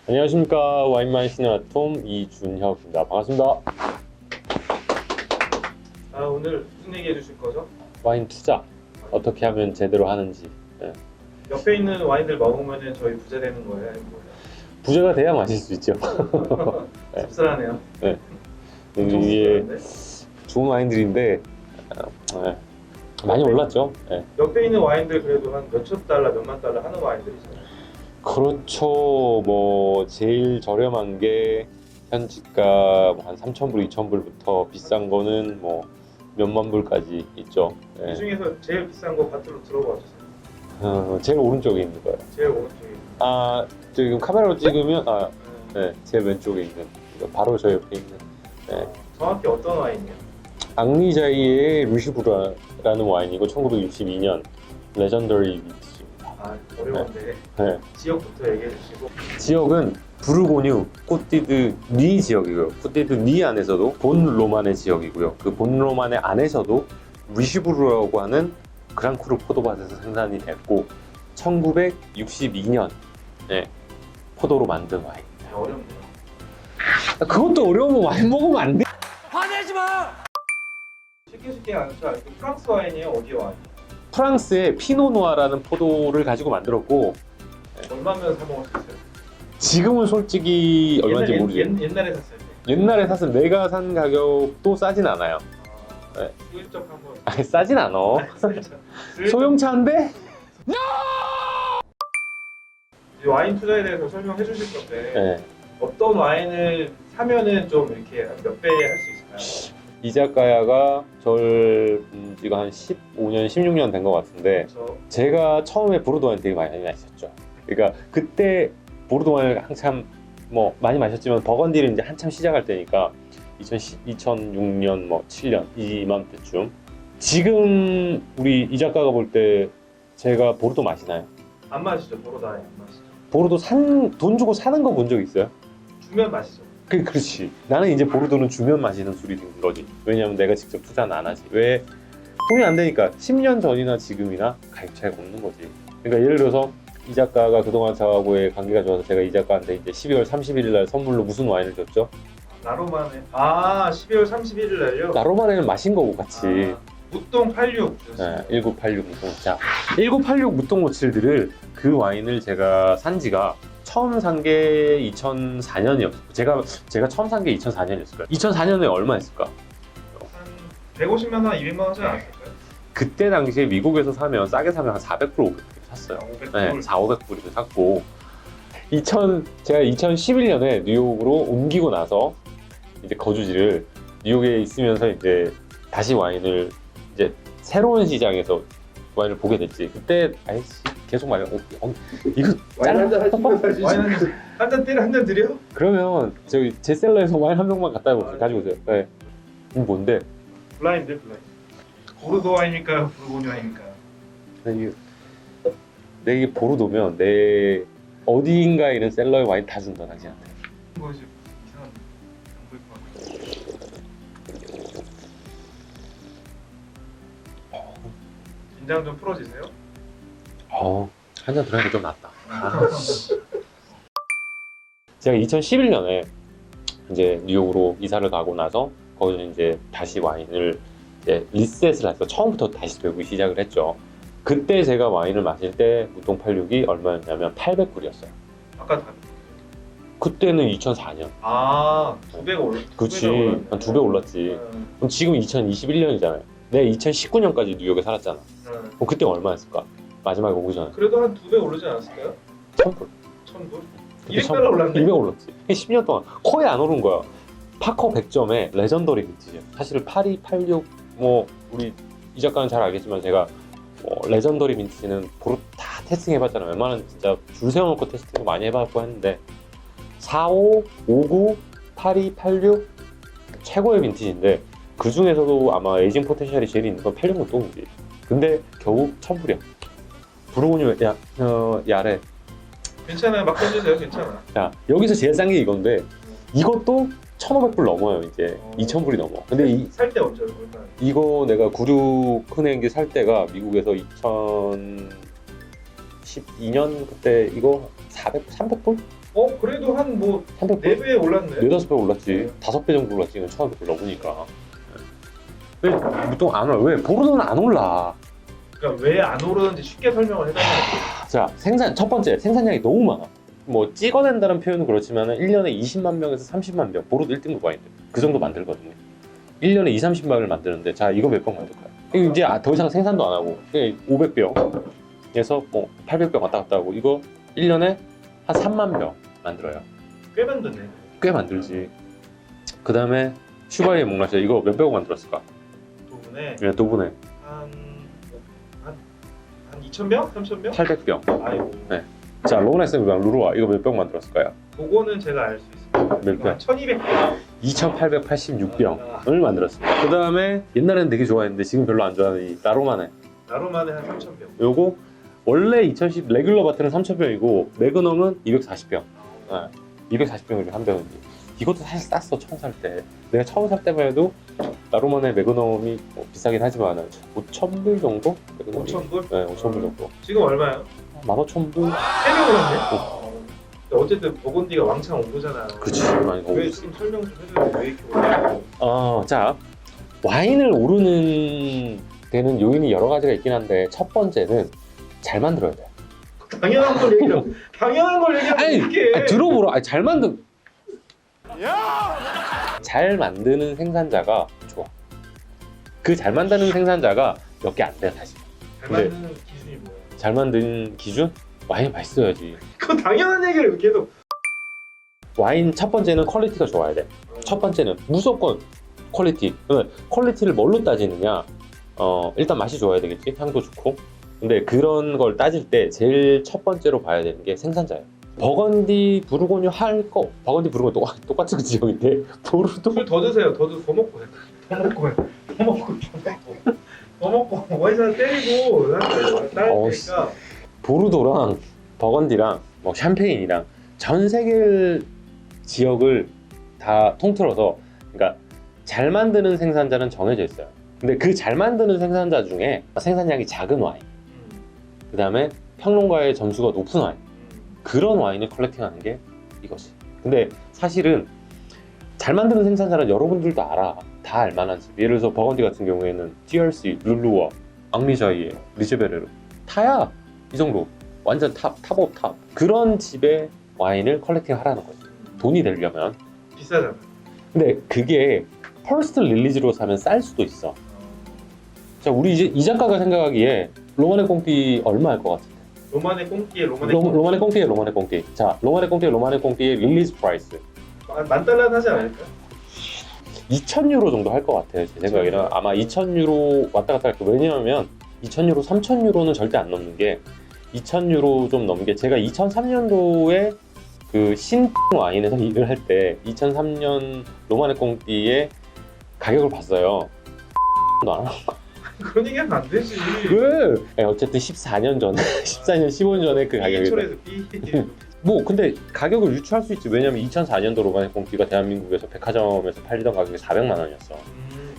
안녕하십니까. 와인마이 시네마톰 이준혁입니다. 반갑습니다. 오늘 무슨 얘기 해주실 거죠? 와인 투자 어떻게 하면 제대로 하는지. 옆에 있는 와인들 먹으면 저희 부자 되는 거예요? 아니면 뭐예요? 부자가 돼야 마실 수 있죠. 씁쓸하네요. 이게 엄청 씁쓸한데? 좋은 와인들인데 많이 올랐죠. 옆에 있는 와인들 그래도 한 몇천 달러, 몇만 달러 하는 와인들이잖아요. 그렇죠. 뭐 제일 저렴한 게 현지가 한 3,000불, 2,000불부터 비싼 거는 뭐 몇만 불까지 있죠. 이 중에서 제일 비싼 거 밭으로 들어봐 주세요. 제일 오른쪽에 있는 거예요. 제일 오른쪽에. 지금 카메라로 찍으면 제일 왼쪽에 있는, 바로 저 옆에 있는 정확히 어떤 와인이에요? 앙리자이의 루시브라는 와인이고 1962년 레전더리 빈티지입니다. 어려운데 네. 지역부터 얘기해 주시고. 지역은 부르고뉴 코티드 니 지역이고요. 코티드 니 안에서도 본 로만의 지역이고요. 그 본 로만의 안에서도 루시브르라고 하는 그랑크루 포도밭에서 생산이 됐고 1962년 포도로 만든 와인. 어렵네요. 그것도 어려우면 와인 먹으면 안 돼. 화내지 마! 쉽게 알죠. 프랑스 와인이에요? 어디 와인? 프랑스의 피노누아라는 포도를 가지고 만들었고 얼마면 사 먹을 수 있어요? 지금은 솔직히 얼마인지 모르죠. 옛날에 샀을 때. 옛날에 샀을 때 내가 산 가격도 싸진 않아요. 네. 슬쩍 한번. 아니, 싸진 않아. 슬쩍. 소형차인데? 이 와인 투자에 대해서 설명해 주실 건데 네. 어떤 와인을 사면은 좀 이렇게 몇 배 할 수 있을까요? 이자카야가 절 지가 한 15년, 16년 된 것 같은데 그래서 제가 처음에 보르도 와인 되게 많이 마셨죠. 그러니까 그때 보르도 와인을 한참 뭐 많이 마셨지만 버건디를 이제 한참 시작할 때니까 2006년 뭐 7년 이맘때쯤. 지금 우리 이자카가 볼 때 제가 보르도 마시나요? 안 마시죠. 보로다 와인 안 마시죠. 보르도 돈 주고 사는 거 본 적 있어요? 주면 마시죠. 그렇지. 나는 이제 보르도는 주면 마시는 술이 된 거지. 왜냐면 내가 직접 투자는 안 하지. 왜? 돈이 안 되니까 10년 전이나 지금이나 가격 차이가 없는 거지. 그러니까 예를 들어서 이 작가가 그동안 저하고의 관계가 좋아서 제가 이 작가한테 이제 12월 31일 날 선물로 무슨 와인을 줬죠? 라로만에 12월 31일 날요? 나로마네는 마신 거고 같이. 무똥 86 1986 무통차. 1986 무통모칠들을 그 와인을 제가 산 지가 처음 산 게 2004년이었어요. 제가 처음 산 게 2004년이었을 거예요. 2004년에 얼마였을까? 한 150만 원, 200만 원 하지 않았을까요? 그때 당시에 미국에서 사면 싸게 사면 한 400불, 500불 샀어요. 500불. 4,500불이면 샀고 제가 2011년에 뉴욕으로 옮기고 나서 이제 거주지를 뉴욕에 있으면서 이제 다시 와인을 이제 새로운 시장에서 와인을 보게 됐지. 그때 계속 말해. 이거 와인 한잔 하시면 짜? 와인 한잔 때려 한잔 드려? 그러면 저기 제 셀러에서 와인 한 병만 갖다 가지고 오세요. 네. 이거 뭔데? 블라인드. 보르도 와인일까요? 부르고뉴 와인일까요? 내 보르도면 내 어디인가에 있는 셀러에 와인 다 준다 당신한테. 뭐지? 이상한 긴장 좀 풀어지세요. 한 잔 들어가니까 좀 낫다. 제가 2011년에 이제 뉴욕으로 이사를 가고 나서 거기서 이제 다시 와인을 이제 리셋을 해서 처음부터 다시 배우기 시작을 했죠. 그때 제가 와인을 마실 때 무통 86이 얼마였냐면 800불이었어요. 아까 다. 그때는 2004년. 2배가 올랐. 그치. 한 2배 올랐지. 그럼 지금 2021년이잖아요. 내가 2019년까지 뉴욕에 살았잖아. 그럼 그때 얼마였을까? 마지막에 오기 전에. 그래도 한 2배 오르지 않았을까요? 1000불. 1000불? 그때 200달러 올랐네. 200 올랐지. 10년 동안 거의 안 오른 거야. 파커 100점에 레전더리 빈티지. 사실 82, 86, 뭐 우리 이 작가는 잘 알겠지만 제가 레전더리 빈티지는 보러 다 테스팅 해봤잖아요. 웬만한 진짜 줄 세워놓고 테스팅 많이 해봤고 했는데 45, 59, 82, 86 최고의 빈티지인데 그 중에서도 아마 에이징 포텐셜이 제일 있는 건 86 무통이지. 근데 겨우 1000불이야. 부르고뉴 야래. 괜찮아요. 막 던지세요. 괜찮아. 자, 여기서 제일 싼 게 이건데 이것도 1,500불 넘어요. 이제 2,000불이 넘어. 근데 살 때 언제 얼마? 이거 내가 96 흔행기 살 때가 미국에서 2012년 그때 이거 300불? 그래도 한 뭐 300배? 4배 올랐네. 4-5배 올랐지. 5배 정도 올랐지. 이건 처음에 그걸 넣으니까. 왜 보통 안 올라? 왜? 보르도는 안 올라. 그러니까 왜 안 오르는지 쉽게 설명을 해달라고. 자, 첫 번째, 생산량이 너무 많아. 뭐 찍어낸다는 표현은 그렇지만 1년에 20만 병에서 30만 병, 보르도 1등급 와인들 그 정도 만들거든요. 1년에 2-30만을 만드는데 자, 이거 몇 병 만들까요? 이거 이제 더 이상 생산도 안 하고 500병에서 뭐 800병 왔다 갔다 하고 이거 1년에 한 3만 병 만들어요. 꽤 만드네. 꽤 만들지. 그 다음에 슈바이의 목라시아 이거 몇 병 만들었을까? 두 분에 네, 두 분에 한 2,000병? 3,000병? 800병. 아이고. 네. 자, 로네스랑 루루아 이거 몇 병 만들었을까요? 그거는 제가 알 수 있습니다. 몇 이거 병? 한 1,200병. 2,886병을 만들었습니다. 그 다음에 옛날에는 되게 좋아했는데 지금 별로 안 좋아하는 이 라로마네. 나로만에 한 3,000병. 요거 원래 2010 레귤러 바트는 3,000병이고 매그넘은 240병. 240병을 한 병이지. 이것도 사실 쌌어 처음 살 때. 내가 처음 살 때만 해도 라로마네 매그넘이 뭐 비싸긴 하지만 5,000불 정도? 매그넘이? 5,000불? 네, 5,000불 정도. 지금 얼마예요? 15,000불? 3배 올랐네? 어쨌든 버건디가 왕창 온 거잖아. 그렇지. 많이 왜 오르지. 지금 설명 좀 해줘요. 왜 이렇게 올랐어? 자, 와인을 오르는 데는 요인이 여러 가지가 있긴 한데 첫 번째는 잘 만들어야 돼. 당연한 걸 얘기하고 당연한 걸 얘기하고 아니, 이렇게 들어보라. 아니, 잘 만드는 생산자가 좋아. 그 잘 만드는 생산자가 몇 개 안 돼 사실. 잘 만드는 기준이 뭐예요? 잘 만든 기준? 와인이 맛있어야지. 그건 당연한 얘기를 계속. 와인 첫 번째는 퀄리티가 좋아야 돼. 첫 번째는 무조건 퀄리티. 그러면 퀄리티를 뭘로 따지느냐? 일단 맛이 좋아야 되겠지. 향도 좋고. 근데 그런 걸 따질 때 제일 첫 번째로 봐야 되는 게 생산자예요. 버건디, 부르고뉴 할 거. 버건디, 부르고뉴 똑같은 그 지역인데 보르도 술 더 드세요. 더 먹고 더 먹고 와이사 때리고 따를 테니까. 보르도랑 버건디랑 뭐 샴페인이랑 전 세계 지역을 다 통틀어서 그러니까 잘 만드는 생산자는 정해져 있어요. 근데 그 잘 만드는 생산자 중에 생산량이 작은 와인, 그 다음에 평론가의 점수가 높은 와인, 그런 와인을 컬렉팅하는 게 이거지. 근데 사실은 잘 만드는 생산자는 여러분들도 알아. 다 알만한 집. 예를 들어서 버건디 같은 경우에는 TRC, 룰루아, 앙리자이에, 리제베르르 타야 이 정도. 완전 탑 오브 탑. 그런 집의 와인을 컬렉팅 하라는 거지. 돈이 되려면. 비싸잖아. 근데 그게 퍼스트 릴리즈로 사면 쌀 수도 있어. 자, 우리 이제 이 작가가 생각하기에 로마네 꽁띠 얼마 할 것 같은데? 로마네 꽁띠에 로마네 꽁띠. 자, 로마네 꽁띠의 릴리즈 프라이스. $10,000 하지 않을까? 2,000유로 정도 할 것 같아요. 제 생각에는 아마 2,000유로 왔다 갔다 할 거예요. 왜냐하면 2,000유로, 3,000유로는 절대 안 넘는 게 2,000유로 좀 넘게 제가 2003년도에 그 신 와인에서 일을 할 때 2003년 로마네 꽁띠의 가격을 봤어요. 안 하나? 그런 얘기하면 안 되지. 왜? 네, 어쨌든 14년 전에 14년 15년 전에 그 가격이 삐처리해서 삐. 뭐 근데 가격을 유추할 수 있지. 왜냐면 2004년도 로마네 꽁띠가 대한민국에서 백화점에서 팔리던 가격이 400만 원이었어.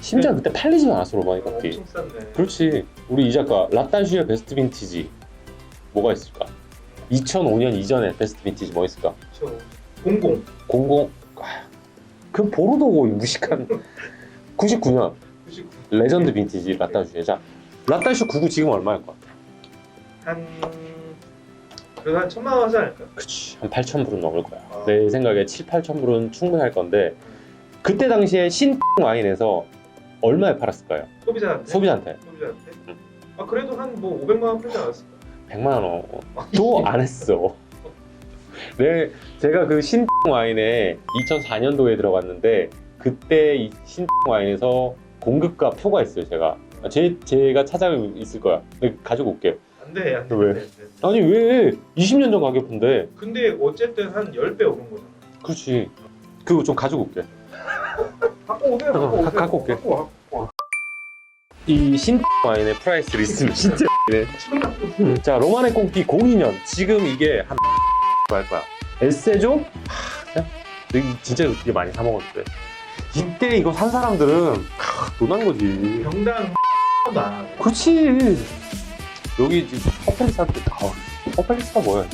심지어 그때 팔리지도 않았어 로마네 꽁띠. 엄청 쌌네. 그렇지. 우리 이 작가 라딴슈의 베스트 빈티지 뭐가 있을까? 2005년 이전에 베스트 빈티지 뭐 있을까? 00. 00. 그 보르도고 무식한 99년 99. 레전드 빈티지 라딴슈. 자, 라딴슈 99 지금 얼마일 것 같아? 그래도 한 1,000만 원 하지 않을까? 그치. 한 8,000불은 넘을 거야. 내 생각에 7-8,000불은 충분할 건데 그때 당시에 신 와인에서 얼마에 팔았을까요? 소비자한테? 응. 그래도 한 뭐 500만 원 팔지 않았을까? 100만 원도 안 했어. 네, 제가 그 신 와인에 2004년도에 들어갔는데 그때 이 신 와인에서 공급가 표가 있어요. 제가 찾아가고 있을 거야. 근데 가지고 올게. 안 돼. 왜? 안 돼. 아니 왜 20년 전 가격인데. 근데 어쨌든 한 10배 오른 거잖아. 그렇지. 그거 좀 가지고 올게. 갖고 오세요. 갖고 올게. 갖고 와. 이 신 와인의 프라이스 리스트는 진짜 네. 자, 로마네 꽁띠 02년 지금 이게 한 할 거야. 에세조? 진짜 되게 많이 사 먹었는데 이때 이거 산 사람들은 논한 거지. 병당 나. 그렇지. 여기 지금 퍼펠리스한테 퍼펠리스가 뭐야?